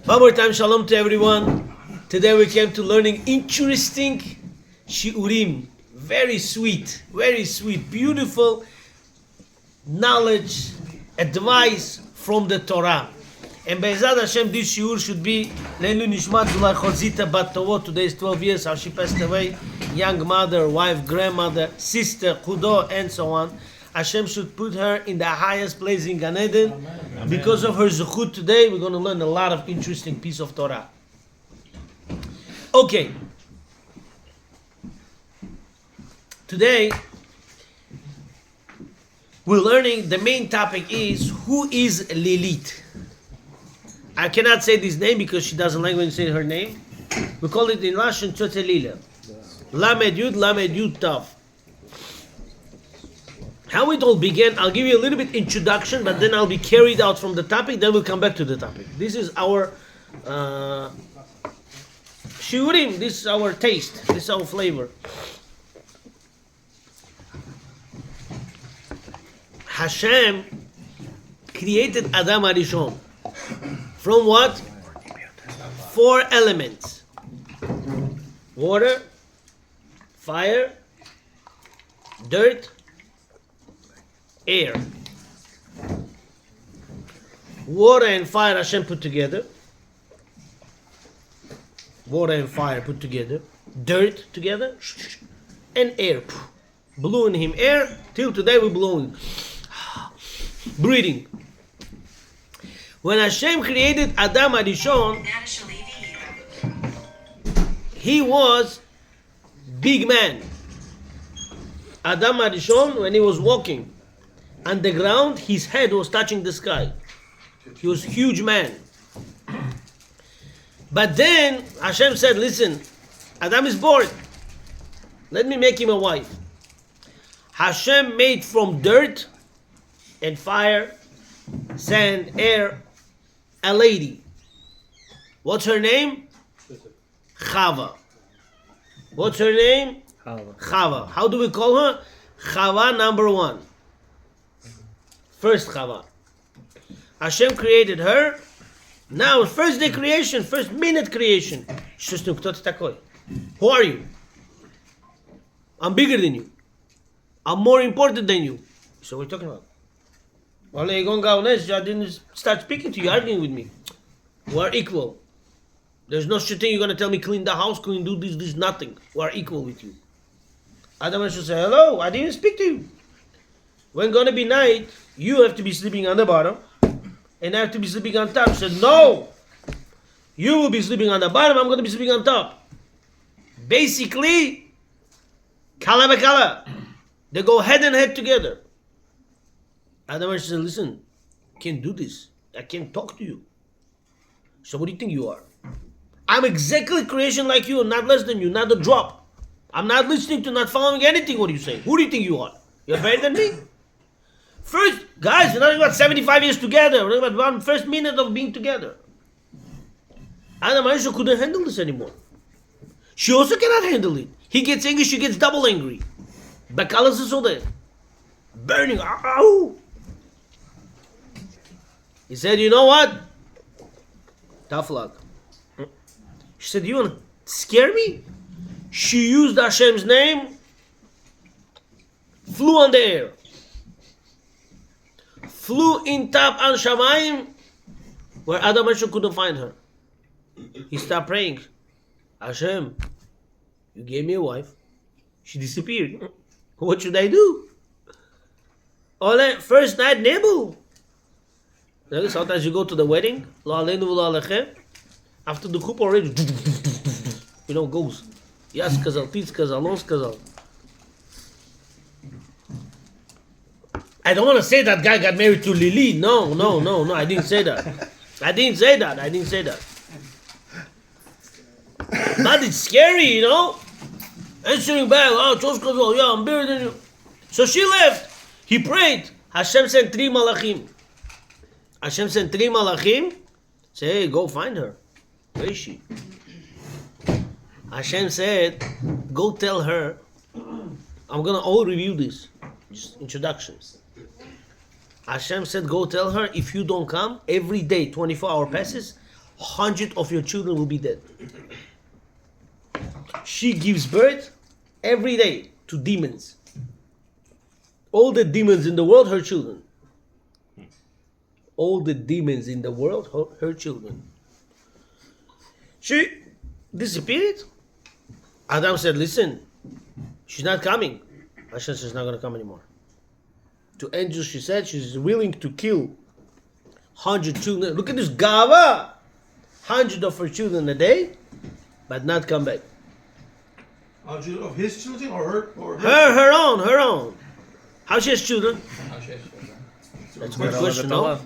One more time, shalom to everyone. Today we came to learning interesting shiurim. Very sweet, beautiful knowledge, advice from the Torah. And Be'ezrat Hashem, this shiur should be Leilu Nishmat Zulay Chozita Bat Tovot. Today is 12 years how she passed away. Young mother, wife, grandmother, sister, Chudo, and so on. Hashem should put her in the highest place in Gan Eden. Amen. Because of her zuchut today, we're going to learn a lot of interesting piece of Torah. Okay. Today, we're learning, the main topic is, who is Lilith? I cannot say this name because she doesn't like when you say her name. We call it in Russian, Tzote Lila. Lamed Yud Tav. How it all began, I'll give you a little bit introduction, but then I'll be carried out from the topic, then we'll come back to the topic. This is our shiurim, this is our taste, this is our flavor. Hashem created Adam Arishon. From what? 4 elements. Water, fire, dirt, air. Water and fire Hashem put together. Water and fire put together. Dirt together. And air. Blew in him air. Till today we're blowing. Breathing. When Hashem created Adam Arishon, he was big man. Adam Arishon, when he was walking on the ground, his head was touching the sky. He was a huge man. But then Hashem said, listen, Adam is bored. Let me make him a wife. Hashem made from dirt and fire, sand, air, a lady. What's her name? Chava. What's her name? Chava. How do we call her? Chava number 1. First Chava. Hashem created her. Now, first day creation, first minute creation. Who are you? I'm bigger than you. I'm more important than you. So what are you talking about? Well, I didn't start speaking to you, arguing with me. We're equal. There's no shit thing you're going to tell me clean the house, clean do this, nothing. We're equal with you. Adam should say, hello, I didn't speak to you. When going to be night, you have to be sleeping on the bottom, and I have to be sleeping on top. He said, no, you will be sleeping on the bottom, I'm going to be sleeping on top. Basically, kala bekala. They go head and head together. Adam said, listen, I can't do this. I can't talk to you. So what do you think you are? I'm exactly creation like you, not less than you, not a drop. I'm not listening to, not following anything what you say. Who do you think you are? You're better than me? First, guys, we're not about 75 years together. We're about one first minute of being together. Adam Aisha couldn't handle this anymore. She also cannot handle it. He gets angry, she gets double angry. Bakalas is all there. Burning. Ow! He said, you know what? Tough luck. She said, you want to scare me? She used Hashem's name, flew on the air, flew in top on Shamayim, where Adam Hashem couldn't find her. He stopped praying. Hashem, you gave me a wife. She disappeared. What should I do? First night, Nebu. Sometimes you go to the wedding, after the chuppah already, goes. Yes, kazal, tis kazal, nos kazal. I don't want to say that guy got married to Lilly. No, I didn't say that. I didn't say that. But it's scary, Answering back, Chos kazal, yeah, I'm bigger than you. So she left. He prayed. Hashem sent 3 malachim. Say, hey, go find her. Where is she? Hashem said, go tell her, I'm going to all review this. Just introductions. Hashem said, go tell her, if you don't come, every day, 24 hours passes, 100 of your children will be dead. She gives birth every day to demons. All the demons in the world, her children. All the demons in the world, her children. She disappeared. Adam said, listen, she's not coming. Hashem says she's not going to come anymore. To angels, she said she's willing to kill 100 children. Look at this gava. 100 of her children a day, but not come back. 100 of his children or her? Her own. How she has children? That's a good question, no?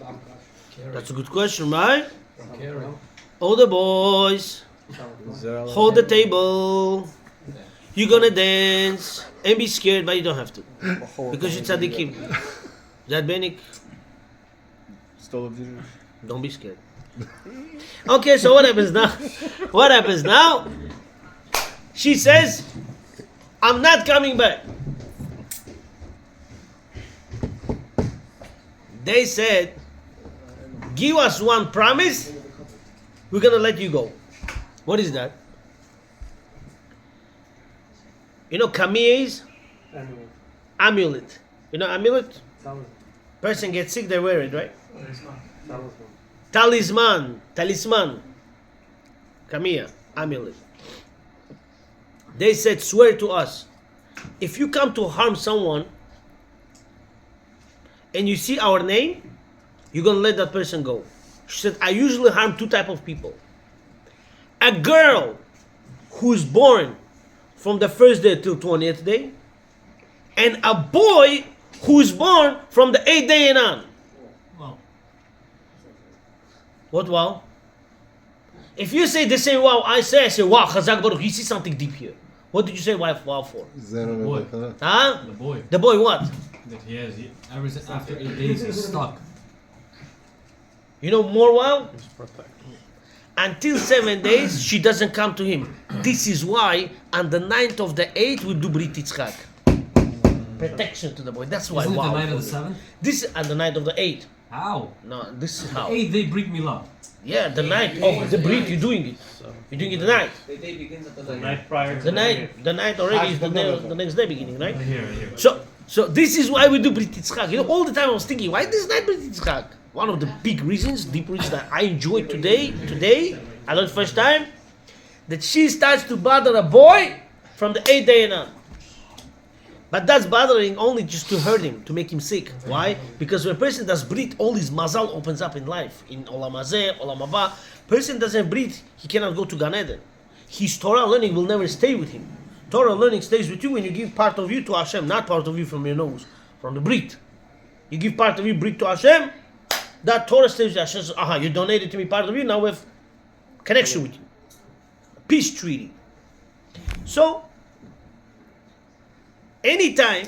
That's a good question, right? All the boys, hold the table. You're gonna dance and be scared, but you don't have to. Because you're tzaddikim. That Benik? Don't be scared. Okay, so what happens now? What happens now? She says, I'm not coming back. They said, give us one promise, we're gonna let you go. What is that? You know Kamiya is? Amulet. You know amulet? Person gets sick, they wear it, right? Talisman. Kamiya, amulet. They said, swear to us, if you come to harm someone and you see our name, you're going to let that person go. She said, I usually harm two types of people. A girl who's born from the first day till 20th day, and a boy who's born from the 8th day and on. Wow. What wow? If you say the same wow I say wow, Chazak Baruch, you see something deep here. What did you say wow for? The boy. Huh? The boy. The boy what? That he has, after 8 days, he's stuck. You know more wow? Until 7 days, she doesn't come to him. This is why on the 9th of the 8th we do Brit Yitzchak. Protection to the boy. That's why Isn't wow. it the night of the 7th? This is on the night of the 8th. How? No, this is how. 8th they bring me love. Yeah, the night of the Brit, you're doing it. You're doing it the night. The day begins at the Night prior to The night already is the next day beginning, right? Right here. So this is why we do Brit Yitzchak. You know, all the time I was thinking, why this night Brit Yitzchak? One of the big reasons, deep reasons that I enjoyed today, I learned first time, that she starts to bother a boy from the 8th day and on. But that's bothering only just to hurt him, to make him sick. Why? Because when a person does Brit, all his mazal opens up in life. In Olam Hazeh, Olam Haba. Person doesn't Brit, he cannot go to Gan Eden. His Torah learning will never stay with him. Torah learning stays with you when you give part of you to Hashem, not part of you from your nose, from the Brit. You give part of you Brit to Hashem, that Torah stays with Hashem. Says, you donated to me part of you, now we have connection with you. Peace treaty. So, anytime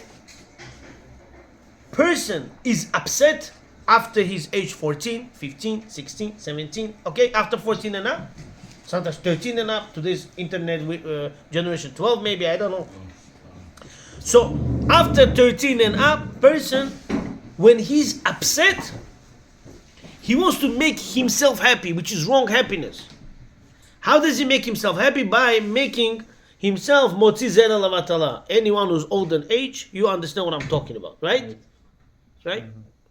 person is upset after his age 14, 15, 16, 17, okay, after 14 and up, sometimes 13 and up, today's internet generation 12 maybe, I don't know. So after 13 and up, person, when he's upset, he wants to make himself happy, which is wrong happiness. How does he make himself happy? By making himself motzi zera lavatala. Anyone who's old in age, you understand what I'm talking about, right? Right?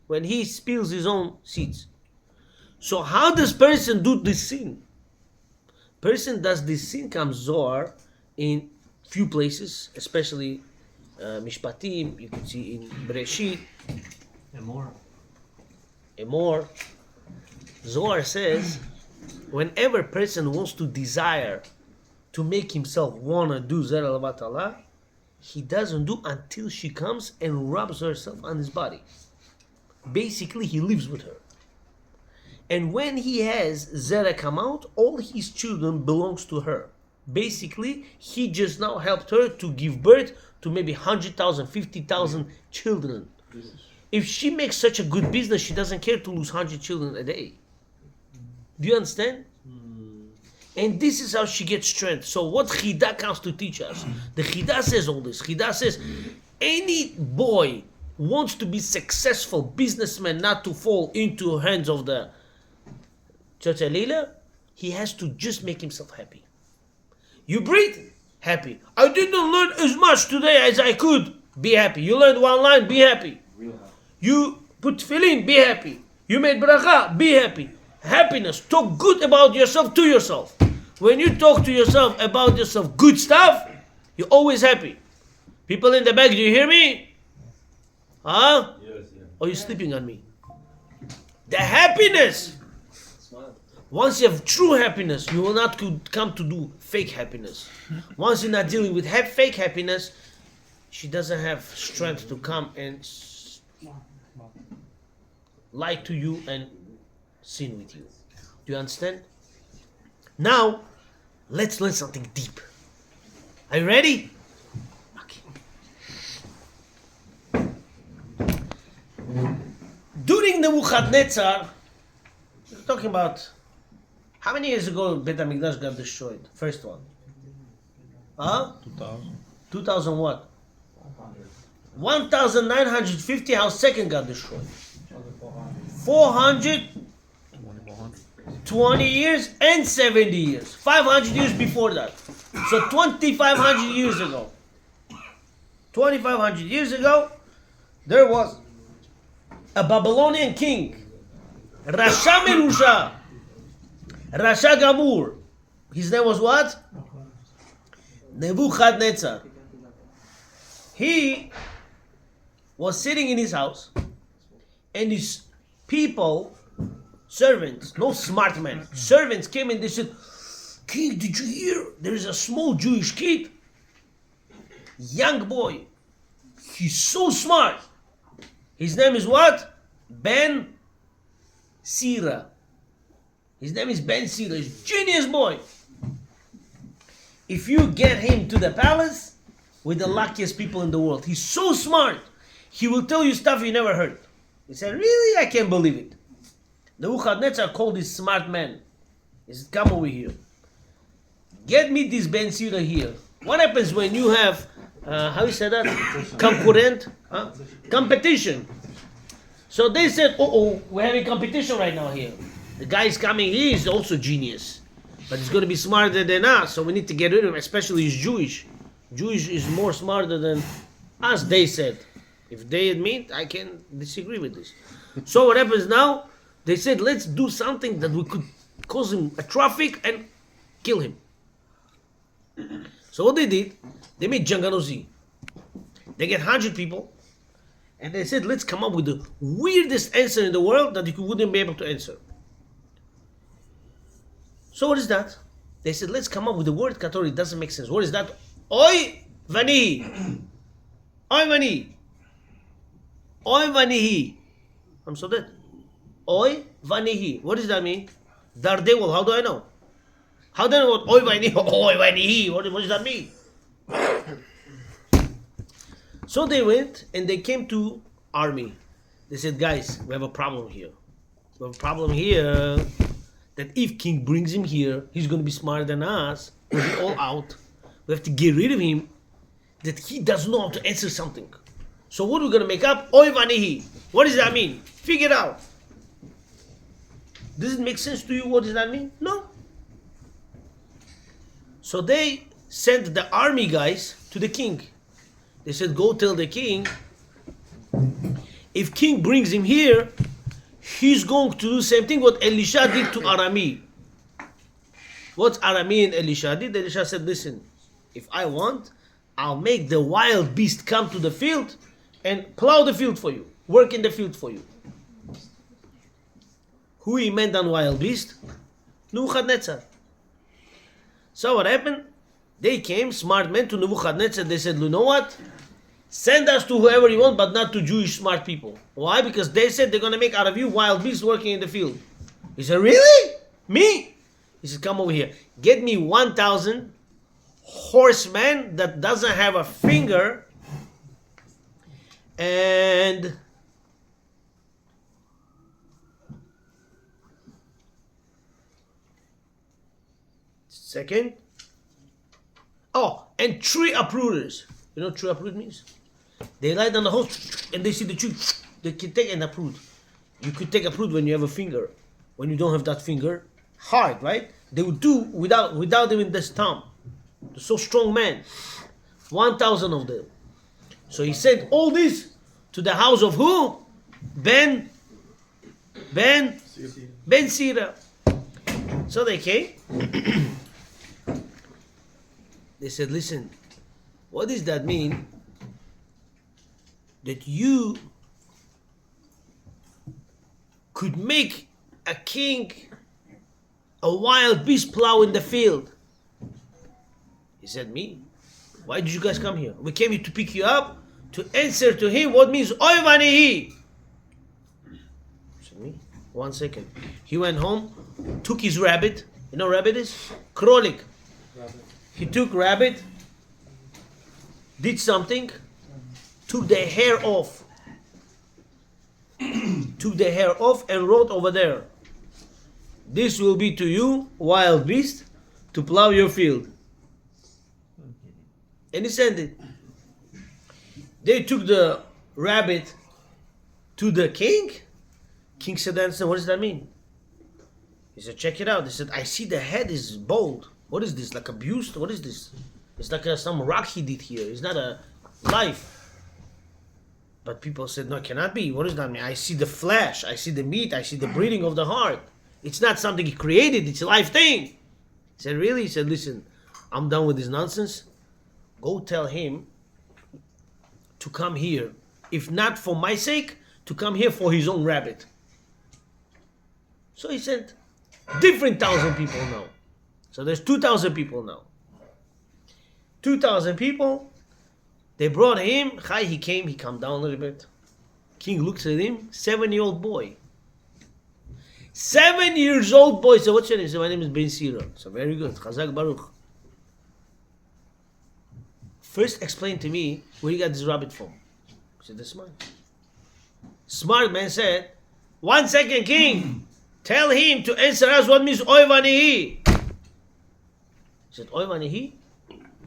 When he spills his own seeds. So how does person do this sin? Person does this sin, comes Zohar, in few places, especially Mishpatim, you can see in Bereshit. And more. Zohar says, whenever person wants to desire to make himself wanna do Zera Lavat Allah, he doesn't do until she comes and rubs herself on his body. Basically, he lives with her. And when he has Zera come out, all his children belongs to her. Basically, he just now helped her to give birth to maybe 100,000, 50,000 children. If she makes such a good business, she doesn't care to lose 100 children a day. Do you understand? And this is how she gets strength. So what Chida comes to teach us? The Chida says all this. Chida says, any boy wants to be successful businessman, not to fall into hands of the Church Lilly, He has to just make himself happy. You breathe, happy. I didn't learn as much today as I could. Be happy. You learned one line, be happy. You put tefillin, be happy. You made bracha, be happy. Happiness. Talk good about yourself to yourself. When you talk to yourself about yourself good stuff, you're always happy. People in the back, do you hear me? Huh? Yes, yeah. Or are you sleeping on me? The happiness. Once you have true happiness, you will not come to do fake happiness. Once you're not dealing with fake happiness, she doesn't have strength to come and lie to you and sin with you. Do you understand? Now, let's learn something deep. Are you ready? Okay. During Nebuchadnezzar, we're talking about how many years ago Bet HaMikdash got destroyed? First one. Huh? 2000. 2000 what? 1950, how second got destroyed? 420 years and 70 years. 500 years before that. So 2,500 years ago. 2,500 years ago, there was a Babylonian king. Rasha Merusha. Rasha Gamur. His name was what? Nebuchadnezzar. He was sitting in his house, and his people, servants, no smart men, servants came and they said, King, did you hear? There is a small Jewish kid, young boy. He's so smart. His name is what? Ben Sira. His name is Ben Sira. He's a genius boy. If you get him to the palace, with the luckiest people in the world, he's so smart. He will tell you stuff you never heard. He said, really? I can't believe it. Nebuchadnezzar called this smart man. He said, come over here. Get me this Ben Sira here. What happens when you have, how you say that? Concurrent? Huh? Competition. So they said, we're having competition right now here. The guy is coming, he is also genius. But he's going to be smarter than us, so we need to get rid of him, especially he's Jewish. Jewish is more smarter than us, they said. If they admit, I can disagree with this. So what happens now? They said, let's do something that we could cause him a traffic and kill him. So what they did, they made Janganozi. They get 100 people, and they said, let's come up with the weirdest answer in the world that you wouldn't be able to answer. So what is that? They said, let's come up with the word Katori. It doesn't make sense. What is that? Oy vanihi. Oy vanihi. Oy vanihi. I'm so dead. Oy vanihi. What does that mean? Dardewal. How do I know? How do I know what oy vanihi? Oy vanihi. What does that mean? So they went and they came to army. They said, guys, we have a problem here. We have a problem here that if king brings him here, he's going to be smarter than us. We'll be all out. We have to get rid of him, that he doesn't know how to answer something. So what are we going to make up? Oy vanihi. What does that mean? Figure it out. Does it make sense to you? What does that mean? No. So they sent the army guys to the king. They said, go tell the king, if king brings him here, he's going to do the same thing what Elisha did to Arami. What Arami and Elisha did, Elisha said, listen, if I want, I'll make the wild beast come to the field and plow the field for you, work in the field for you. Who he meant on wild beast? Nebuchadnezzar. So what happened? They came, smart men, to Nebuchadnezzar. They said, you know what? Send us to whoever you want, but not to Jewish smart people. Why? Because they said they're going to make out of you wild beasts working in the field. He said, really? Me? He said, come over here. Get me 1,000 horsemen that doesn't have a finger, and second, and 3 uprooters. You know what 3 uproot means? They lie down the horse and they see the tree. They can take an uproot. You could take uproot when you have a finger. When you don't have that finger, hard, right? They would do without even this thumb. They're so strong men. 1,000 of them. So he sent all this to the house of who? Ben Sira. So they came. They said, listen, what does that mean? That you could make a king, a wild beast plow in the field. He said, me? Why did you guys come here? We came here to pick you up, to answer to him what means Oy vanihi. He said, me? 1 second. He went home, took his rabbit. You know what rabbit is? Krolik. He took rabbit, did something, took the hair off. Took the hair off and wrote over there, this will be to you, wild beast, to plow your field. And he sent it. They took the rabbit to the king. King said, "Anderson, what does that mean?" He said, check it out. He said, I see the head is bald. What is this? Like a buste? What is this? It's like some rock he did here. It's not a life. But people said, no, it cannot be. What does that mean? I see the flesh. I see the meat. I see the breathing of the heart. It's not something he created. It's a life thing. He said, really? He said, listen, I'm done with this nonsense. Go tell him to come here. If not for my sake, to come here for his own rabbit. So he sent different 1,000 people now. So there's 2,000 people now. 2,000 people. They brought him. Hi, he came. He calmed down a little bit. King looks at him. 7-year-old boy. 7 years old boy. So what's your name? So my name is Ben Sira. So very good. Chazak Baruch. First explain to me where you got this rabbit from. He said, that's mine. Smart man said, 1 second, king. Tell him to answer us what means Oy vanihi. He said, Oy vanihi?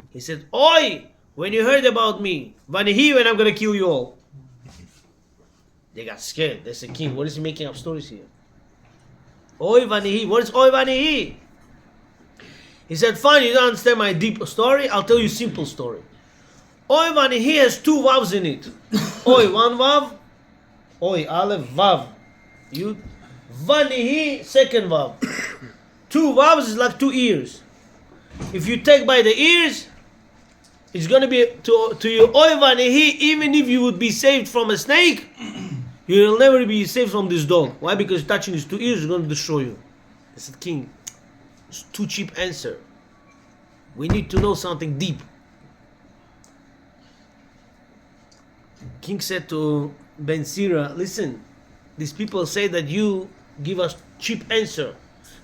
He said, Oy, when you heard about me. Vanihi, when I'm going to kill you all. They got scared. They said, king, what is he making up stories here? Oy vanihi. What is Oy vanihi? He said, fine, you don't understand my deep story. I'll tell you a simple story. Oy vanihi has 2 vavs in it. Oy, 1 vav. Oy, aleph, vav. Yud. Vanihi, 2nd vav. 2 vavs is like 2 ears. If you take by the ears, it's going to be to you, Oy vanihi, even if you would be saved from a snake, you will never be saved from this dog. Why? Because touching his 2 ears is going to destroy you. I said, king, it's too cheap answer. We need to know something deep. King said to Ben Sira, listen, these people say that you give us cheap answer.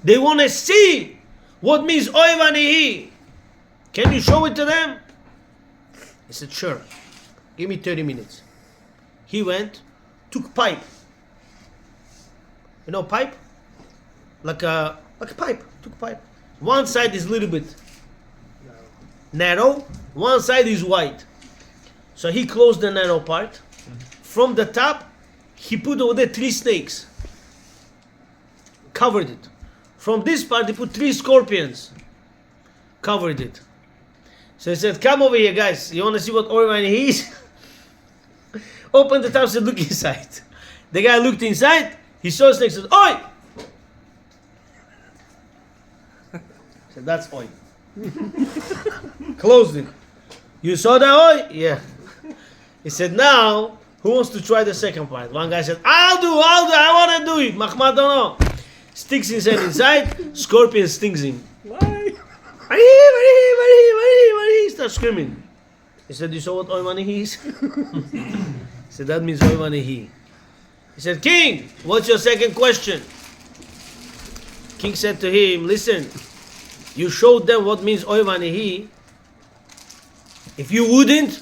They want to see what means Oy vanihi. Can you show it to them? He said, sure. Give me 30 minutes. He went, took pipe. You know pipe? Like a pipe. Took pipe. One side is a little bit narrow. One side is wide. So he closed the narrow part. From the top, he put over there 3 snakes. Covered it. From this part, he put 3 scorpions. Covered it. So he said, come over here, guys. You want to see what Oy vanihi is? Open the top, said, look inside. The guy looked inside. He saw snakes, said, Oy! Said, that's Oy. Closed it. You saw that Oy? Yeah. He said, now, who wants to try the second part? One guy said, I'll do, I want to do it. Mahmad don't know. Sticks his head inside, scorpion stings him. Why? He starts screaming. He said, you saw what Oy vanihi is? He said, that means Oy vanihi. He said, king, what's your second question? King said to him, listen, you showed them what means Oy vanihi. If you wouldn't,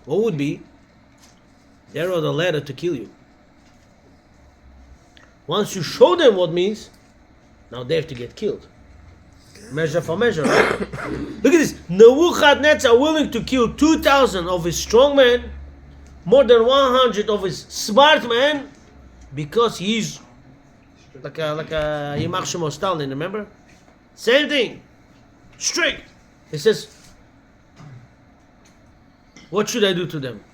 what would be? They wrote a letter to kill you. Once you show them what means, now they have to get killed. Measure for measure, right? Look at this. Nebuchadnezzar willing to kill 2,000 of his strong men, more than 100 of his smart men, because he's like a Yimach Shemo Stalin, remember? Same thing. Strict. He says, what should I do to them?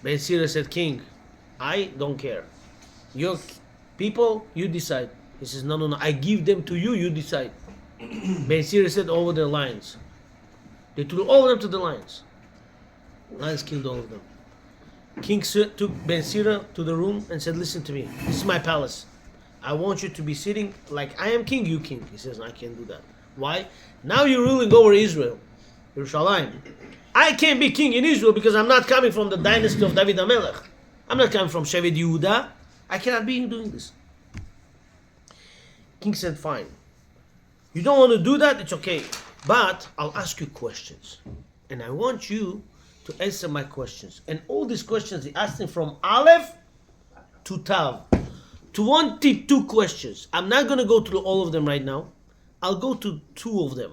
Ben Sira said, King, I don't care. Your people, you decide. He says, no, I give them to you, you decide. Ben Sira said, over the lions. They threw all of them to the lions. Lions killed all of them. King took Ben Sira to the room and said, listen to me, this is my palace. I want you to be sitting like I am king, you king. He says, I can't do that. Why? Now you're ruling over Israel, Yerushalayim. I can't be king in Israel because I'm not coming from the dynasty of David HaMelech. I'm not coming from Shevet Yehuda. I cannot be doing this. King said, fine. You don't want to do that? It's okay. But I'll ask you questions. And I want you to answer my questions. And all these questions, he asked him from Aleph to Tav. 22 questions. I'm not going to go through all of them right now. I'll go to 2 of them.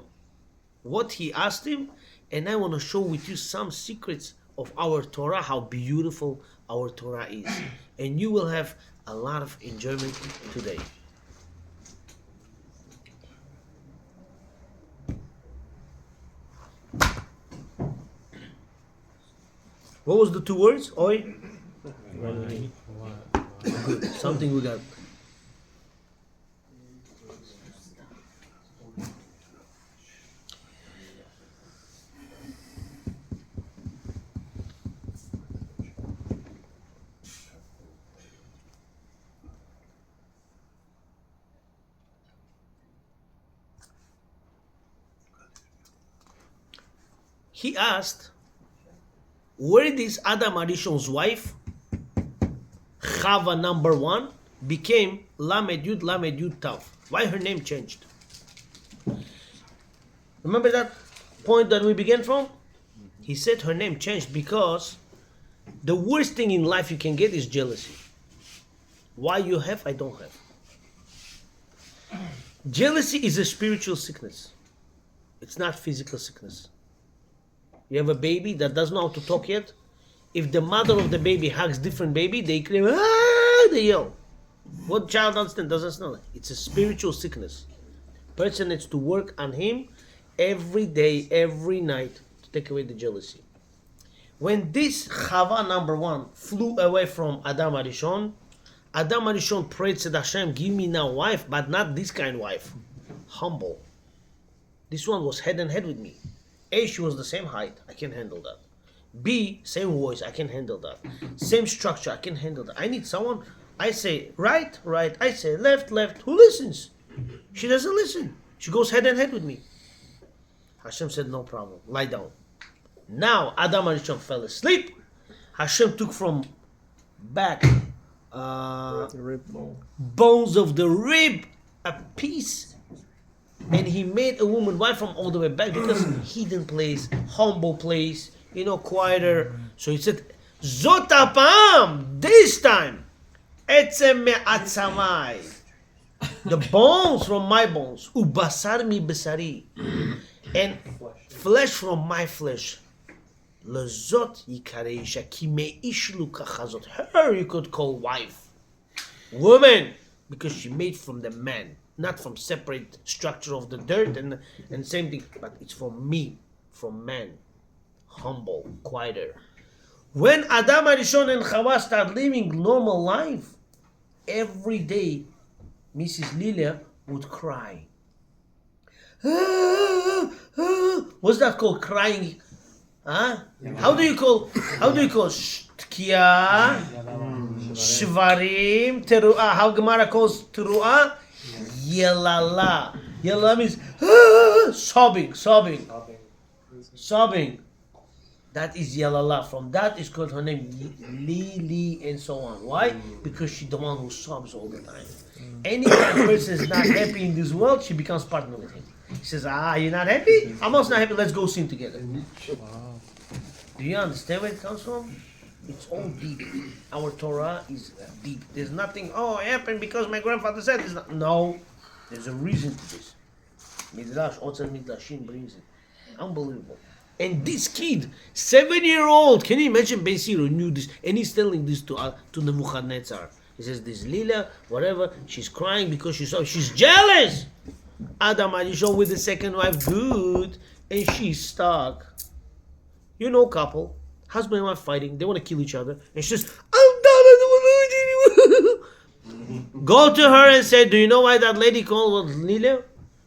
What he asked him, and I want to show with you some secrets of our Torah, how beautiful our Torah is. And you will have a lot of enjoyment today. What was the 2 words? Oi? Good. Something we got. He asked, where this Adam Arishon's wife, Chava number 1, became Lamed Yud Tav? Why her name changed? Remember that point that we began from? He said her name changed because the worst thing in life you can get is jealousy. Why you have, I don't have. Jealousy is a spiritual sickness. It's not physical sickness. You have a baby that doesn't know how to talk yet. If the mother of the baby hugs different baby, they scream, ah, they yell. What child doesn't know that? It's a spiritual sickness. Person needs to work on him every day, every night to take away the jealousy. When this Chava number 1 flew away from Adam Arishon prayed, said, Hashem, give me now wife, but not this kind of wife. Humble. This one was head and head with me. A, she was the same height, I can handle that. B, same voice, I can handle that. Same structure, I can handle that. I need someone, I say right, I say left. Who listens? She doesn't listen. She goes head and head with me. Hashem said, no problem, lie down. Now, Adam Arishon fell asleep. Hashem took from back bones of the rib, a piece, and he made a woman wife from all the way back because hidden place, humble place, quieter. So he said, Zot apam, this time, etzem me'atzamai, the bones from my bones, ubasar mi besari, and flesh from my flesh. Lezot yikarei isha ki me'ish lu kachazot. Her you could call wife, woman, because she made from the man, not from separate structure of the dirt and same thing, but it's from me, from man, humble, quieter. When Adam Arishon and Chava start living normal life, every day, Mrs. Lilly would cry. What's that called? Crying? Huh? How do you call Tkiya, Shvarim, Teruah? How Gemara calls Teruah? Yelala. Yelala means sobbing. That is Yelala. From that is called her name Lilly and so on. Why? Because she's the one who sobs all the time. Any person is not happy in this world, she becomes partner with him. He says, you're not happy? I'm also not happy, let's go sing together. Wow. Do you understand where it comes from? It's all deep. Our Torah is deep. There's nothing, it happened because my grandfather said this. No, there's a reason to this. Midrash, Otzer Midrashim brings it. Unbelievable. And this kid, 7-year-old, can you imagine Ben Siro knew this? And he's telling this to Nebuchadnezzar. He says, this Lila, whatever, she's crying because she's jealous. Adam Arishon with the second wife, good, and she's stuck. You know, couple, husband and wife fighting, they want to kill each other, and she says, I'm done, I don't want to anymore. Go to her and say, do you know why that lady called Lila?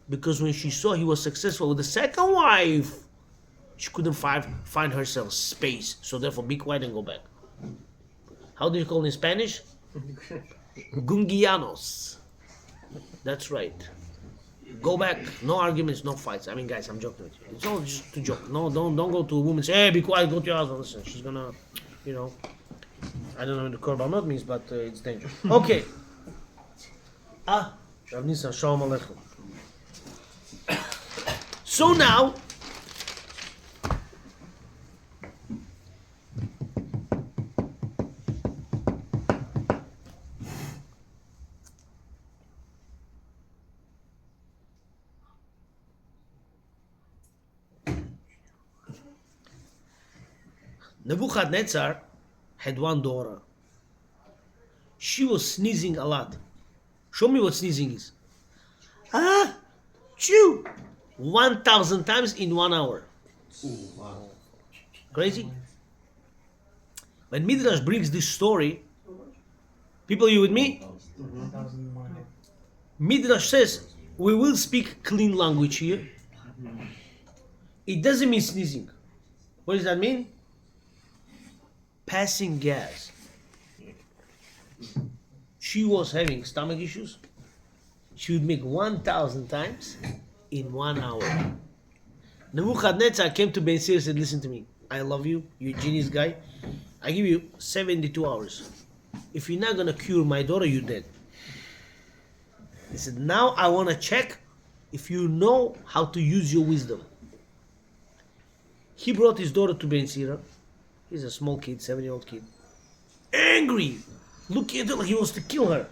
Because when she saw he was successful with the second wife, she couldn't find herself space. So therefore, be quiet and go back. How do you call it in Spanish? Gungianos. That's right. Go back. No arguments, no fights. I mean, guys, I'm joking with you. It's all just to joke. No, don't go to a woman and say, hey, be quiet, go to your husband. Listen, she's gonna, you know, I don't know what the korbanot means, but it's dangerous. Okay. Rav Nissan, Shalom Aleichem. So now, Nebuchadnezzar had one daughter. She was sneezing a lot. Show me what sneezing is. Chew. 1,000 times in 1 hour. Crazy? When Midrash brings this story, people, you with me? Midrash says, we will speak clean language here. It doesn't mean sneezing. What does that mean? Passing gas. She was having stomach issues. She would make 1,000 times in 1 hour. Nebuchadnezzar came to Ben Sir and said, listen to me. I love you. You're a genius guy. I give you 72 hours. If you're not going to cure my daughter, you're dead. He said, now I want to check if you know how to use your wisdom. He brought his daughter to Ben Sira. He's a small kid, 7-year-old kid. Angry. Looking at her like he wants to kill her.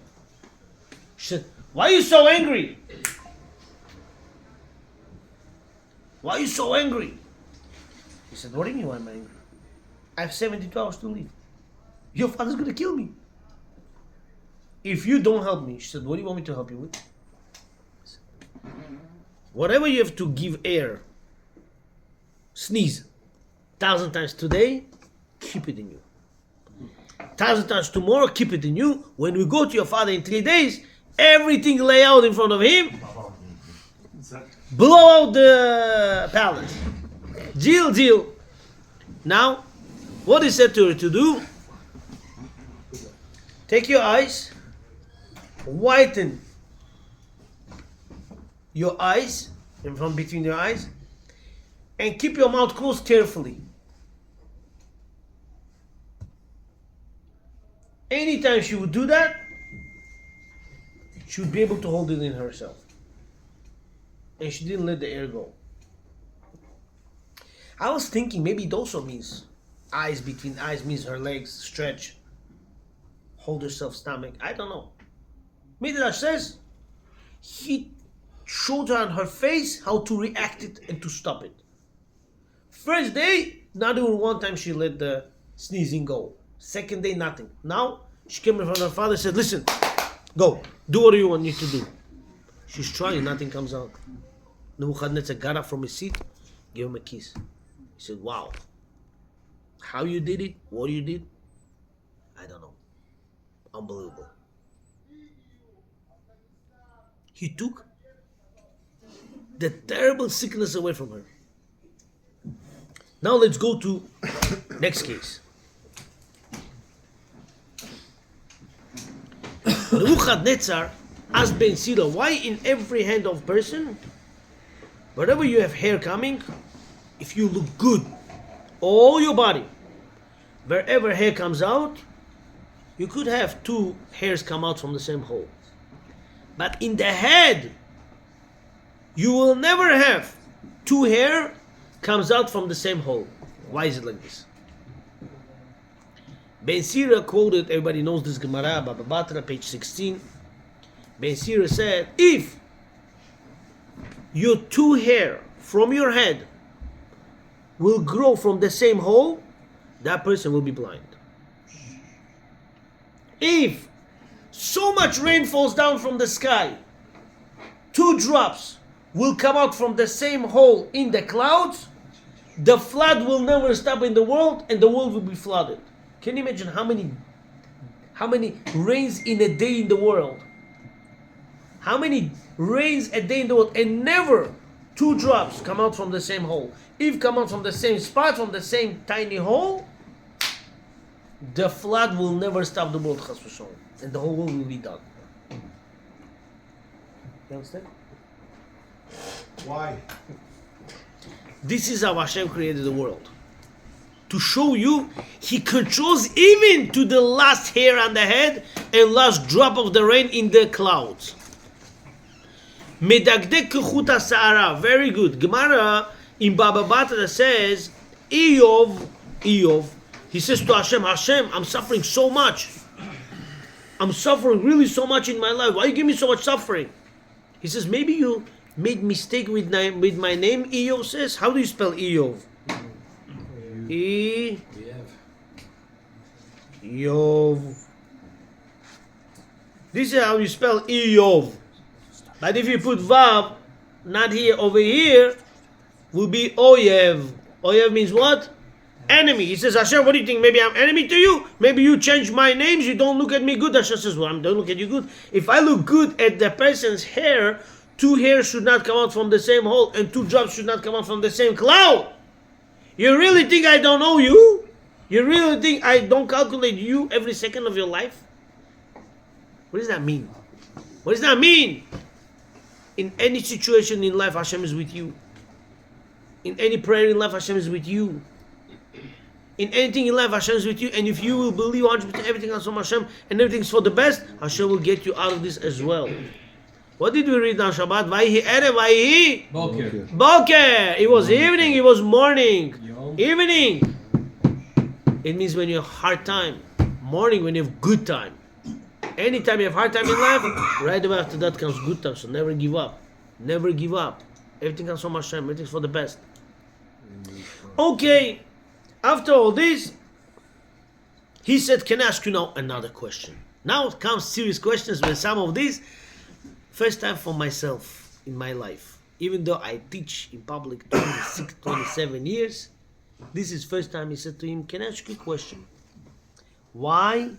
She said, why are you so angry? Why are you so angry? He said, what do you mean why am I angry? I have 72 hours to live. Your father's going to kill me. If you don't help me, she said, what do you want me to help you with? Said, whatever you have to give air, sneeze 1,000 times today, keep it in you. 1,000 times tomorrow, keep it in you. When we go to your father in 3 days, everything lay out in front of him. Blow out the palace. Deal. Now, what he said to her to do? Take your eyes, whiten your eyes, in front between your eyes, and keep your mouth closed carefully. Anytime she would do that, she would be able to hold it in herself. And she didn't let the air go. I was thinking maybe it also means eyes between eyes means her legs stretch, hold herself stomach. I don't know. Midrash says he showed her on her face how to react it and to stop it. First day, not even one time she let the sneezing go. Second day, nothing. Now she came in front of her father and said, listen, go, do what you want me to do. She's trying, nothing comes out. Nebuchadnezzar got up from his seat, gave him a kiss. He said, wow, how you did it, what you did, I don't know. Unbelievable. He took the terrible sickness away from her. Now let's go to next case. Nebuchadnezzar asked Ben Sira, why in every hand of person, wherever you have hair coming, if you look good, all your body, wherever hair comes out, you could have 2 hairs come out from the same hole. But in the head, you will never have 2 hair comes out from the same hole. Why is it like this? Ben Sira quoted, everybody knows this Gemara, Baba Batra, page 16. Ben Sira said, if your 2 hair from your head will grow from the same hole, that person will be blind. If so much rain falls down from the sky, 2 drops will come out from the same hole in the clouds, the flood will never stop in the world, and the world will be flooded. Can you imagine how many rains in a day in the world? How many rains a day in the world, and never 2 drops come out from the same hole. If come out from the same spot, from the same tiny hole, the flood will never stop the world, chas v'sholom, and the whole world will be done. You understand? Why? This is how Hashem created the world. To show you, He controls even to the last hair on the head and last drop of the rain in the clouds. Medagdek kechut ha'sa'ara. Very good. Gemara in Baba Batra says, Iyov, he says to Hashem, Hashem, I'm suffering so much. I'm suffering really so much in my life. Why you give me so much suffering? He says, maybe you made mistake with my name. Iyov says, how do you spell Iyov? Iyov. This is how you spell Iyov. But if you put Vav, not here, over here, will be Oyev. Oyev means what? Enemy. He says, Hashem, what do you think? Maybe I'm enemy to you? Maybe you change my names, you don't look at me good. Hashem says, well, I don't look at you good. If I look good at the person's hair, 2 hairs should not come out from the same hole, and 2 drops should not come out from the same cloud. You really think I don't know you? You really think I don't calculate you every second of your life? What does that mean? What does that mean? In any situation in life, Hashem is with you. In any prayer in life, Hashem is with you. In anything in life, Hashem is with you. And if you will believe 100% everything comes from Hashem and everything's for the best, Hashem will get you out of this as well. What did we read on Shabbat? Vayhi erev, vayhi Boker. boker. It was evening, it was morning. Yo. Evening. It means when you have hard time. Morning when you have good time. Anytime you have hard time in life, right away after that comes good time. So never give up. Never give up. Everything comes from Hashem. Everything's for the best. Okay. After all this, he said, can I ask you now another question? Now comes serious questions with some of these. First time for myself in my life. Even though I teach in public 26, 27 years, this is first time he said to him, can I ask you a question? Why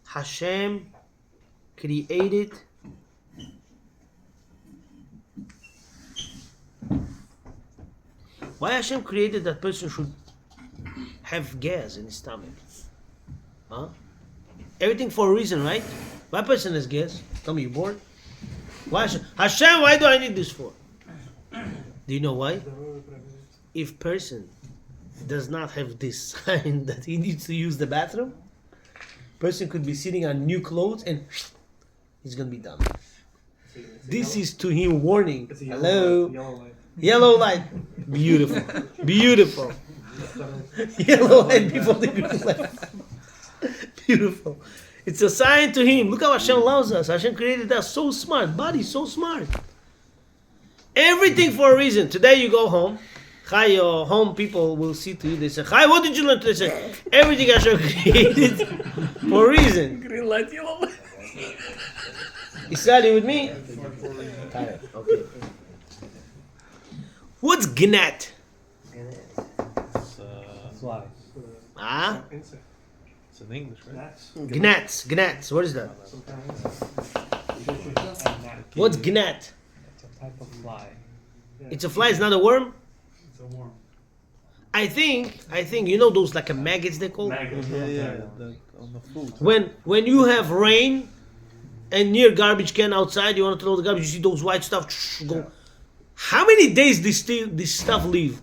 Hashem created that person should have gas in his stomach? Huh? Everything for a reason, right? Why person has gas? Tell me, you bored? Why Hashem, why do I need this for? Do you know why? If person does not have this sign that he needs to use the bathroom, person could be sitting on new clothes and he's gonna be done. This is to him warning. Hello. Yellow light. Beautiful. Beautiful. Yellow light before the green light. Beautiful. It's a sign to him. Look how Hashem loves us. Hashem created us so smart. Body so smart. Everything for a reason. Today you go home. Chai, your home people will see to you. They say, Chai, what did you learn today? They say, everything Hashem created for a reason. Green light, yellow light. Israel, you with me? Okay. What's gnat? Fly. Ah? It's in English, right? Gnats. What is that? What's gnat? It's a type of fly. It's a fly, it's not a worm? It's a worm. I think, you know those like a maggots they call? Maggot. On the food. When you have rain and near garbage can outside, you want to throw the garbage, you see those white stuff go. How many days this stuff live?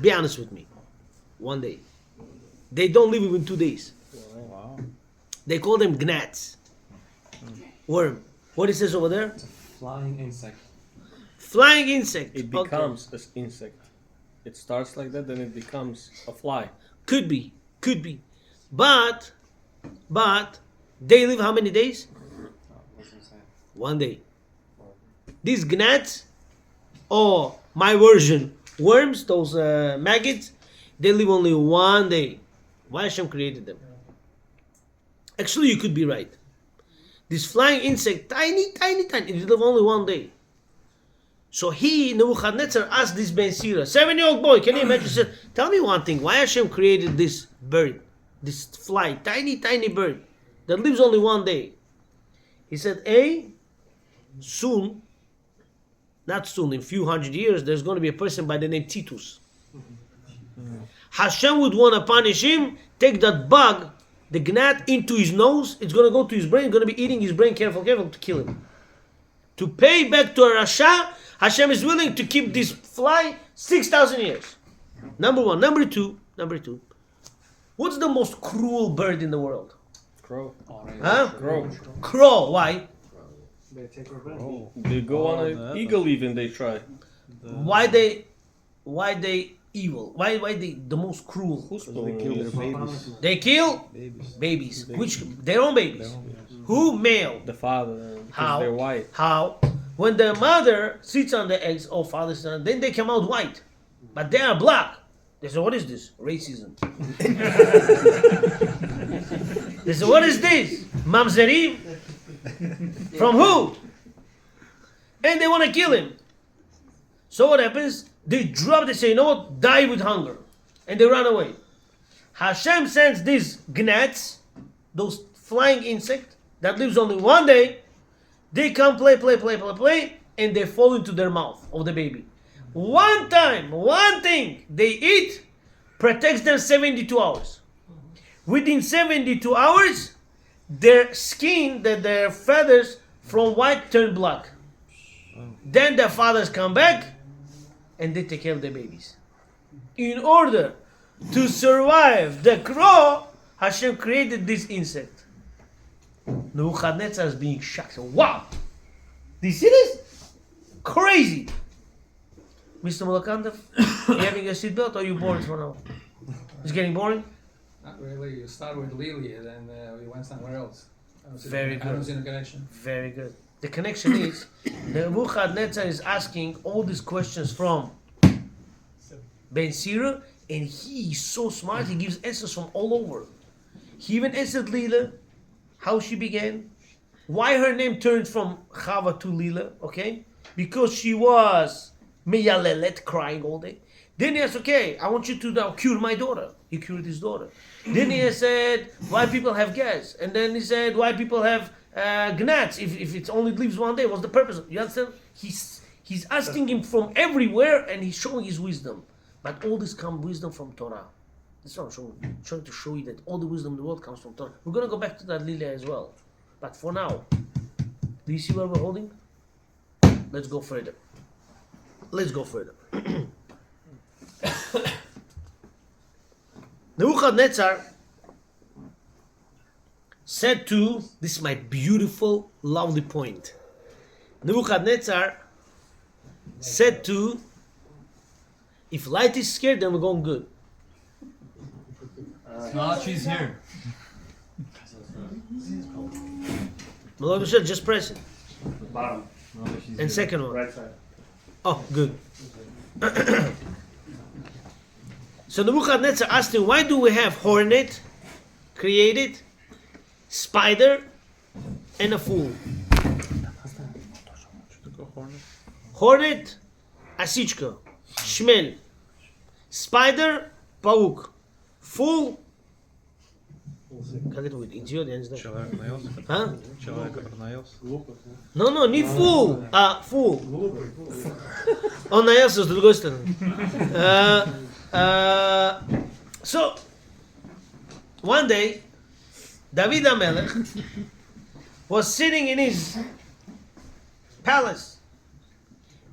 Be honest with me. 1 day. They don't live even 2 days. Wow. They call them gnats. Worm. What it says over there? It's a flying insect. Flying insect. It becomes an insect. It starts like that, then it becomes a fly. Could be. But they live how many days? 1 day. These gnats, or my version, worms, those maggots, they live only 1 day. Why Hashem created them? Actually, you could be right. This flying insect, tiny, tiny, tiny. It lived only one day. So Nebuchadnezzar, asked this Ben Sira, 7-year-old boy, can you imagine? He said, tell me one thing, why Hashem created this bird, this fly, tiny, tiny bird that lives only one day? He said, soon, not soon, in a few hundred years, there's going to be a person by the name Titus. Hashem would want to punish him, take that bug, the gnat, into his nose. It's going to go to his brain, it's going to be eating his brain, careful, to kill him. To pay back to a Rasha, Hashem is willing to keep this fly 6,000 years. Number one. Number two. What's the most cruel bird in the world? Crow. Huh? Crow. Crow. Why? They take revenge. Oh. They go on an eagle even, they try. Why they evil? Why they the most cruel? Who's They kill their babies. They kill babies. Which their own babies. Who? Male. The father. Because How? they're white. How? When the mother sits on the eggs, oh father, son, then they come out white. But they are black. They say, what is this? Racism. They say, what is this? Mamzerim? From who? And they want to kill him. So what happens? They drop, they say, you know what? Die with hunger. And they run away. Hashem sends these gnats, those flying insects, that lives only one day. They come play, and they fall into their mouth of the baby. One thing they eat protects them 72 hours. Within 72 hours, their skin, their feathers from white turn black. Then their fathers come back and they take care of their babies. In order to survive the crow, Hashem created this insect. Nebuchadnezzar is being shocked. So, wow! Do you see this? Crazy! Mr. Mulakandov, you having a seatbelt or are you bored for now? It's getting boring? Not really. You start with Lilly and then we went somewhere else. Very good. I was in a connection. Very good. The connection is, Nebuchadnezzar is asking all these questions from Ben Sira, and he is so smart, he gives answers from all over. He even answered Lila, how she began, why her name turned from Chava to Lila, okay? Because she was meyalelet, crying all day. Then he asked, okay, I want you to now cure my daughter. He cured his daughter. Then he said, why people have gas? And then he said, why people have gnats if it only lives one day? What's the purpose? You understand? He's asking him from everywhere and he's showing his wisdom. But all this comes wisdom from Torah. That's what I'm showing. Trying to show you that all the wisdom in the world comes from Torah. We're going to go back to that Lila as well. But for now, do you see where we're holding? Let's go further. Nebuchadnezzar said to, this is my beautiful, lovely point. Nebuchadnezzar said to, if light is scared, then we're going good. No, she's here. Malak Michelle, just press it. Bottom. And second one. Right side. Oh, good. So Nebuchadnezzar asked him, why do we have hornet created, spider, and a fool? Hornet, asichka, shmel, spider, pauk, fool. Как это будет? Идиот, я не знаю. А? No, не fool, а fool. Он наелся с другой стороны. So, one day, David HaMelech was sitting in his palace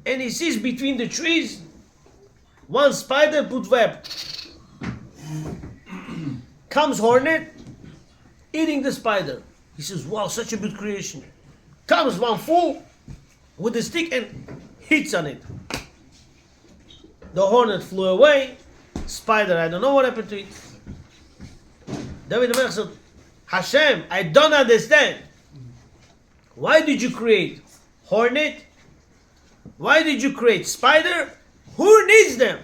and he sees between the trees one spider put web. Comes hornet eating the spider. He says, wow, such a good creation. Comes one fool with a stick and hits on it. The hornet flew away. Spider, I don't know what happened to it. David HaMelech said, Hashem, I don't understand. Why did you create hornet? Why did you create spider? Who needs them?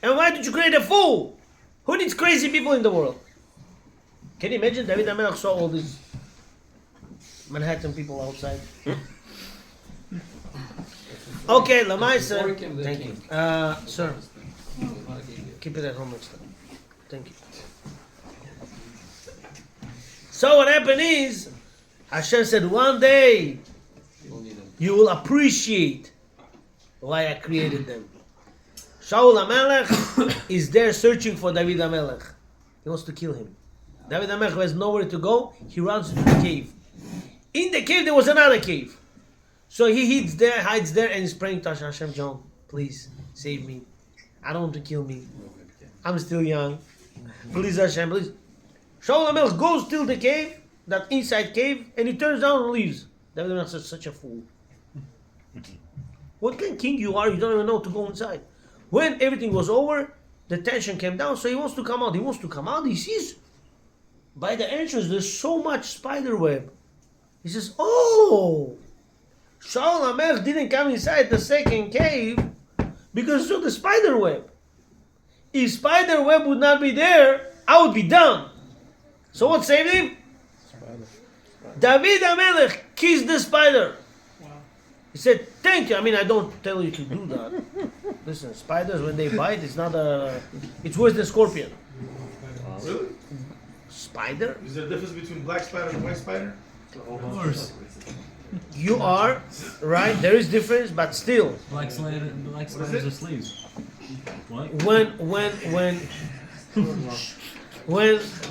And why did you create a fool? Who needs crazy people in the world? Can you imagine? David HaMelech saw all these Manhattan people outside. Okay, Lamaisa. Before he came the Thank king. you. Sir, He wanna give you- keep it at home next time. Thank you. So what happened is, Hashem said, one day you will need him. you will appreciate why I created them. Shaul HaMelech is there searching for David HaMelech. He wants to kill him. David HaMelech has nowhere to go. He runs into the cave. In the cave there was another cave. So he hides there, and he's praying to Hashem, John, please save me. I don't want to kill me. I'm still young. Please Hashem, please. Shaul HaMelech goes till the cave, that inside cave, and he turns down and leaves. David HaMelech says, such a fool. What kind of king you are? You don't even know to go inside. When everything was over, the tension came down, so he wants to come out. He wants to come out. He sees by the entrance there's so much spider web. He says, "Oh, Shaul HaMelech didn't come inside the second cave because of the spider web. If spider web would not be there, I would be done." So what saved him? David HaMelech kissed the spider. He said, "Thank you." I mean, I don't tell you to do that. Listen, spiders, when they bite, it's worse than scorpion. Really? Spider? Is there a difference between black spider and white spider? Of course. You are right. There is difference, but still, Black spiders are sleeves. What? when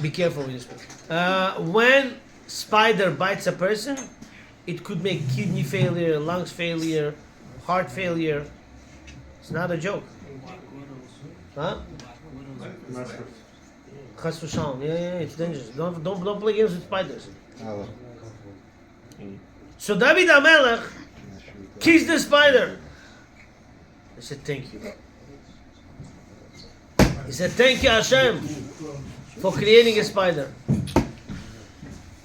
be careful with this. When spider bites a person, it could make kidney failure, lungs failure, heart failure. It's not a joke. Huh? Chas v'shalom. Yeah, it's dangerous. Don't play games with spiders. So David HaMelech kissed the spider. He said, "Thank you." He said, "Thank you, Hashem, for creating a spider."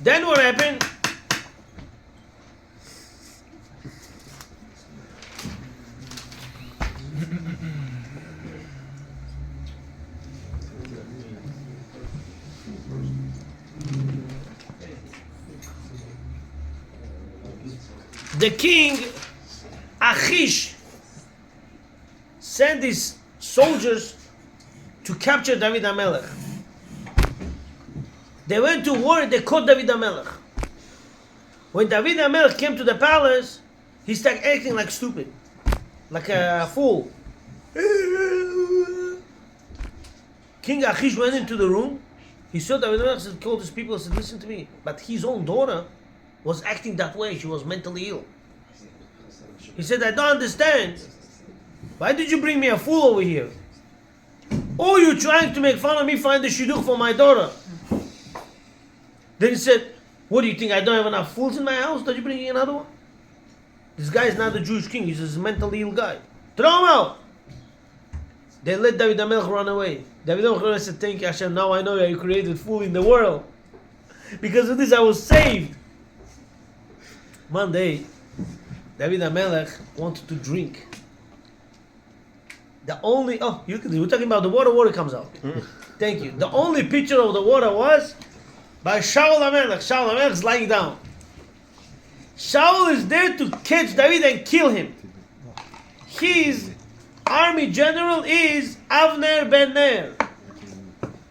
Then what happened? The king Achish sent his soldiers to capture David HaMelech. They went to war, they caught David HaMelech. When David HaMelech came to the palace, he started acting like stupid, like a fool. King Achish went into the room. He saw David HaMelech and called his people and said, "Listen to me." But his own daughter was acting that way. She was mentally ill. He said, "I don't understand. Why did you bring me a fool over here? Oh, you're trying to make fun of me find the shidduch for my daughter." Then he said, "What do you think? I don't have enough fools in my house that you're bringing another one? This guy is not the Jewish king. He's a mentally ill guy. Throw him out." They let David HaMelech run away. David HaMelech said, "Thank you, Hashem. Now I know you created fool in the world. Because of this, I was saved." One day, David HaMelech wanted to drink. We're talking about the water comes out. Thank you. The only picture of the water was by Shaul HaMelech. Shaul HaMelech is lying down. Shaul is there to catch David and kill him. His army general is Avner ben Ner.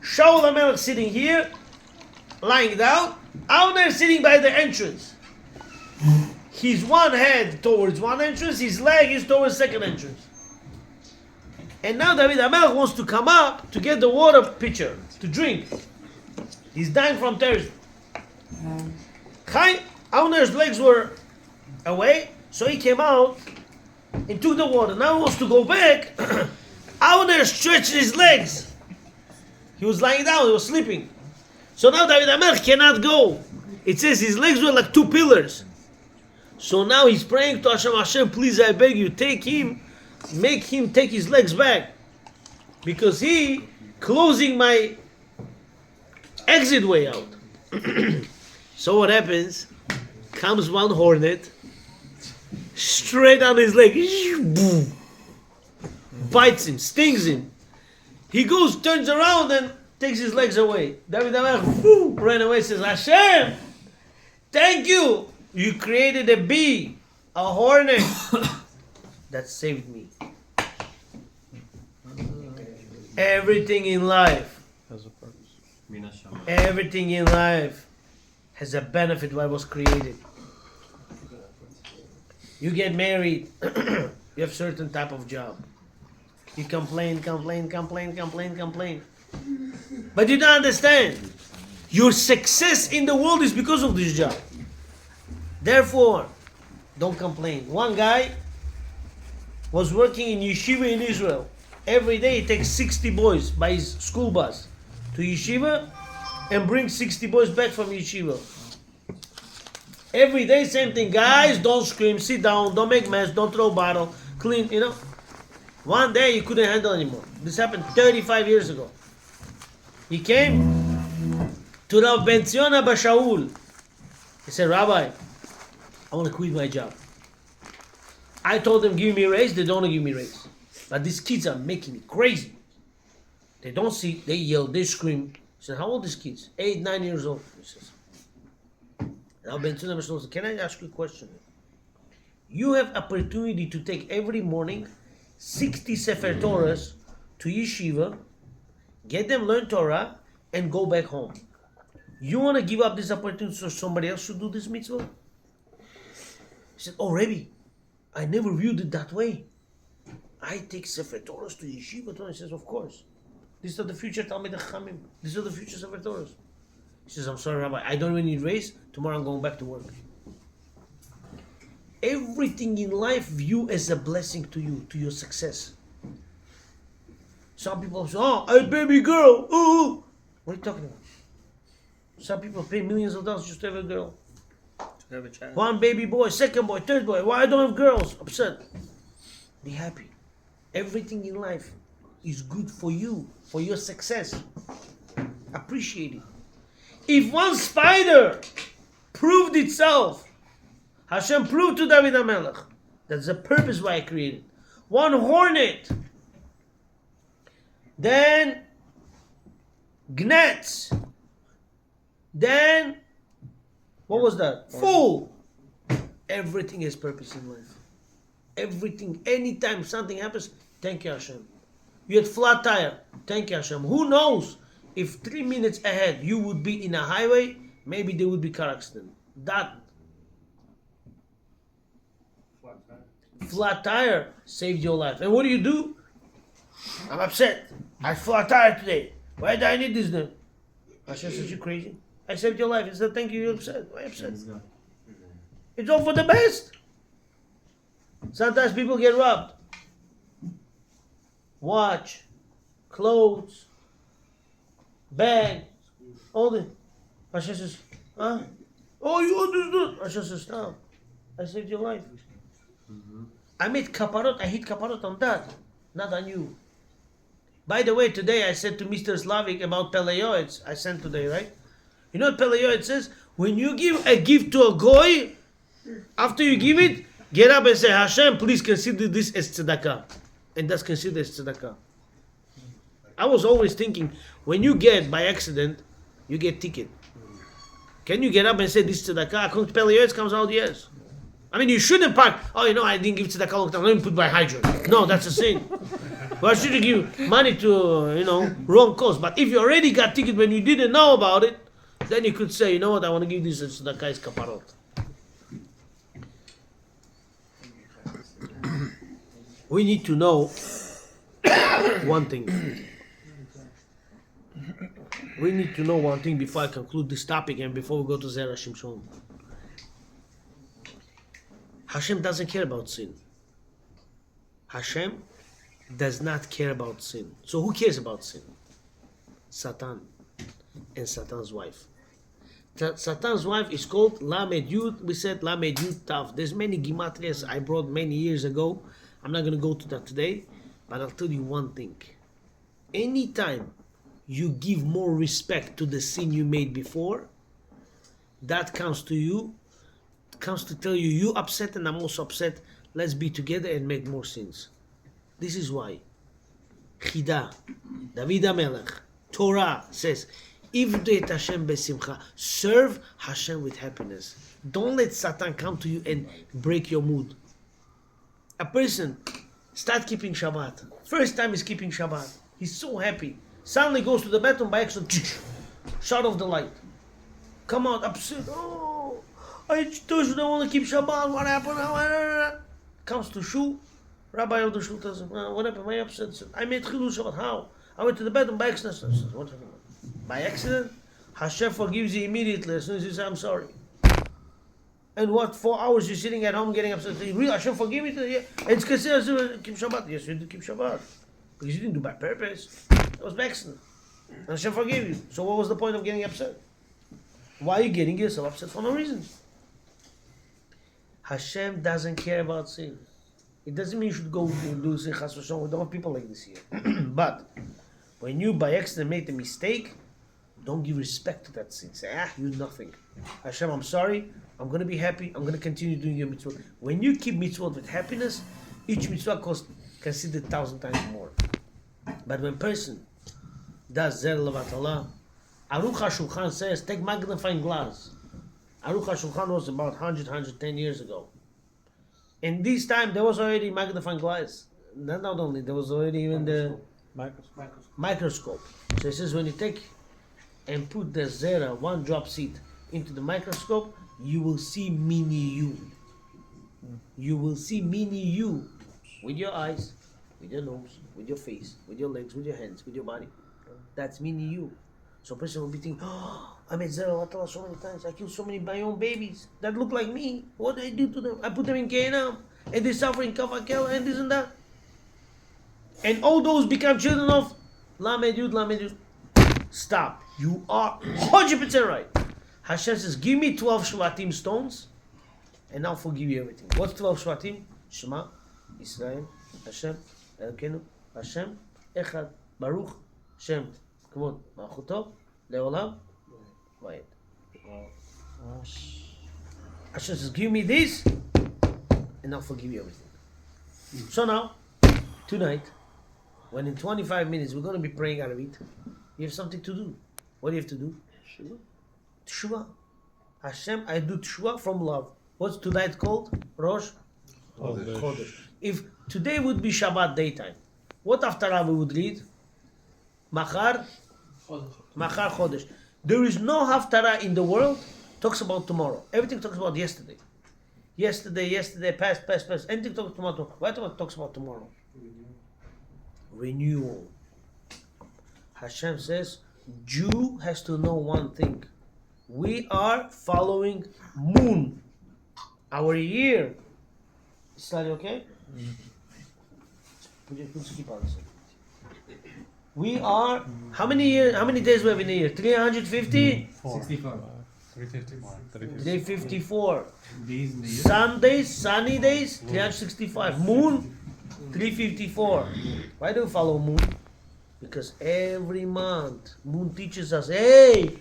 Shaul HaMelech sitting here, lying down. Avner sitting by the entrance. His one head towards one entrance, his leg is towards second entrance. And now David HaMelech wants to come up to get the water pitcher to drink. He's dying from thirst. Avner's legs were away, so he came out and took the water. Now he wants to go back. Avner stretched his legs. He was lying down, he was sleeping. So now David HaMelech cannot go. It says his legs were like two pillars. So now he's praying to Hashem, "Hashem, please, I beg you, make him take his legs back. Because he closing my exit way out." So what happens? Comes one hornet, straight on his leg, bites him, stings him. He goes, turns around and takes his legs away. David HaMelech ran away, says, "Hashem, thank you You created a bee, a hornet that saved me. Everything in life, Has a purpose. everything in life has a benefit why it was created. You get married, you have certain type of job. You complain. But you don't understand. Your success in the world is because of this job. Therefore, don't complain. One guy was working in yeshiva in Israel. Every day he takes 60 boys by his school bus to yeshiva and brings 60 boys back from yeshiva. Every day, same thing. Guys, don't scream, sit down, don't make mess, don't throw bottle, clean, you know. One day he couldn't handle anymore. This happened 35 years ago. He came to Rav Ben Zion Abba Shaul. He said, Rabbi, I want to quit my job. I told them, give me a raise, they don't want to give me a raise. But these kids are making me crazy. They don't see, they yell, they scream. He said, how old are these kids? 8, 9 years old. He says, Rav Ben Zion Abba Shaul said, can I ask you a question? You have opportunity to take every morning 60 Sefer Torahs to yeshiva, get them learn Torah, and go back home. You want to give up this opportunity so somebody else should do this mitzvah? He said, oh, Rebbe, I never viewed it that way. I take Sefer Torahs to yeshiva. He says, of course. These are the future Talmid Chachamim. These are the future Sefer Torahs. He says, I'm sorry, Rabbi, I don't even need raise. Tomorrow I'm going back to work. Everything in life view as a blessing to you, to your success. Some people say, oh, a baby girl. Ooh. What are you talking about? Some people pay millions of dollars just to have a girl. To have a child. One baby boy, second boy, third boy. Why I don't have girls? Upset. Be happy. Everything in life is good for you, for your success. Appreciate it. If one spider proved itself, Hashem proved to David HaMelech, that's the purpose why I created. One hornet, then gnats, then what was that? Fool. Everything has purpose in life. Everything, anytime something happens, thank you Hashem. You had flat tire, thank you Hashem. Who knows if 3 minutes ahead you would be in a highway, maybe there would be car accident. That flat tire saved your life. And what do? I'm upset. I had flat tire today. Why do I need this then? Hashem said, you crazy? I saved your life. He said, thank you, you're upset. Why upset? It's all for the best. Sometimes people get robbed. Watch, clothes, bag, all the. Hashem says, huh? Oh, you understood. Hashem says, stop. I saved your life. I made kaparot, I hit kaparot on that, not on you. By the way, today I said to Mr. Slavik about Peleyoetz, I sent today, right? You know what Peleyoetz says? When you give a gift to a goy, after you give it, get up and say, Hashem, please consider this as tzedakah. And that's considered as tzedakah. I was always thinking, when you get, by accident, you get ticket. Can you get up and say this tzedakah? According to Peleyoetz comes out, yes. I mean, you shouldn't park. Oh, I didn't give tzedakah long time. Let me put my hydrant. No, that's a sin. Why should you give money to, wrong cause? But if you already got ticket when you didn't know about it, then you could say, you know what, I want to give this to tzedakah as kaparot. We need to know one thing. We need to know one thing before I conclude this topic and before we go to Zera Shimshon. Hashem doesn't care about sin. Hashem does not care about sin. So who cares about sin? Satan and Satan's wife. Satan's wife is called Lamed Yud. We said Lamed Yud Tav. There's many gematrias I brought many years ago. I'm not going to go to that today, but I'll tell you one thing. Anytime you give more respect to the sin you made before, that comes to you, comes to tell you, you upset and I'm also upset. Let's be together and make more sins. This is why Chida, David HaMelech, Torah says, Ivdu et Hashem besimcha. Serve Hashem with happiness. Don't let Satan come to you and break your mood. A person start keeping Shabbat. First time he's keeping Shabbat. He's so happy. Suddenly goes to the bathroom by accident. Shut off the light. Come out upset. Oh, I don't want to keep Shabbat. What happened? Comes to shul. Rabbi of the shul tells him, what happened? Why are you upset? I made chilul Shabbat. How? I went to the bathroom by accident. Says, what happened? By accident? Hashem forgives you immediately as soon as you say, I'm sorry. And what, 4 hours you're sitting at home getting upset? Really, Hashem forgive me? Yeah. It's considered keep Shabbat. Yes, you did keep Shabbat. Because you didn't do by purpose. It was by accident. And Hashem forgive you. So what was the point of getting upset? Why are you getting yourself upset for no reason? Hashem doesn't care about sin. It doesn't mean you should go and do sin chas v'shalom. We don't have people like this here. But when you by accident make a mistake, don't give respect to that sin. Say, you're nothing. Hashem, I'm sorry. I'm going to be happy. I'm going to continue doing your mitzvot. When you keep mitzvot with happiness, each mitzvah costs considered 1,000 times more. But when person does zer levatala, Aruch HaShulchan says, take magnifying glass. Aruch HaShulchan was about 110 years ago. In this time, there was already magnifying glass. Not only, there was already even the microscope. So it says, when you take and put the zera, one drop seed, into the microscope, you will see mini you. You will see mini you with your eyes, with your nose, with your face, with your legs, with your hands, with your body. That's mini you. So a person will be thinking, I made zera so many times. I killed so many my own babies that look like me. What did I do to them? I put them in Gehenna, and they're suffering kavakel and this and that. And all those become children of Lamed Yud. Stop. You are 100% right. Hashem says, give me 12 Shvatim stones, and I'll forgive you everything. What's 12 Shvatim? Shema, Israel, Hashem, Elkenu, Hashem, Echad, Baruch, Shem, Kvod, Malchuto, Leolam, Vayed. Hashem says, give me this, and I'll forgive you everything. So now, tonight, when in 25 minutes we're going to be praying Arabit, you have something to do. What do you have to do? Teshuvah. Hashem, I do teshuvah from love. What's tonight called? Rosh Chodesh. If today would be Shabbat daytime, what haftarah we would read? Machar Chodesh. There is no haftarah in the world talks about tomorrow. Everything talks about yesterday. Yesterday, past. Anything talks about tomorrow. What talks about tomorrow? Renewal. Hashem says, Jew has to know one thing. We are following moon. Our year. Is that okay? We are, how many days we have in a year? 350? 65. 354. Days in the year. Sundays, sunny days, 365. Moon, 354. Why do we follow moon? Because every month, moon teaches us, hey,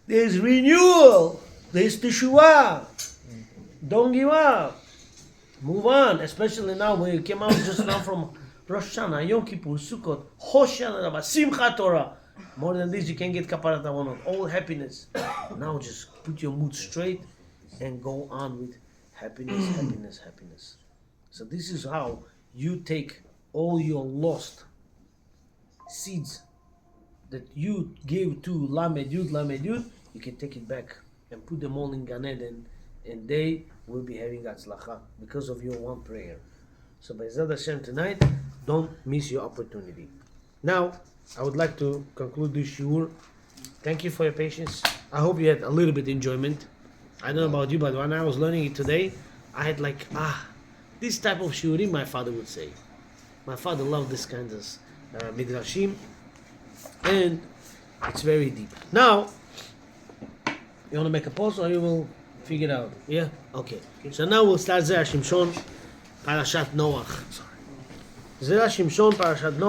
there's renewal, there's teshuvah. Don't give up. Move on, especially now we came out just now from Rosh Hashanah, Yom Kippur, Sukkot, Hoshana Rabbah, Simchat Torah. More than this, you can get Kaparat Avonot, all happiness. Now just put your mood straight and go on with happiness. So this is how you take all your lost seeds that you gave to Lamed Yud, you can take it back and put them all in Gan Eden, and they will be having Atzlacha because of your one prayer. So Be'ezrat Hashem tonight, don't miss your opportunity. Now, I would like to conclude this shiur. Thank you for your patience. I hope you had a little bit enjoyment. I don't know about you, but when I was learning it today, I had like, this type of shiurim, my father would say. My father loved this kind of midrashim, and it's very deep. Now, you want to make a pause, or you will figure it out? Yeah? Okay. So now we'll start Zera Shimshon, Parashat Noach. Zera Shimshon, Parashat Noach.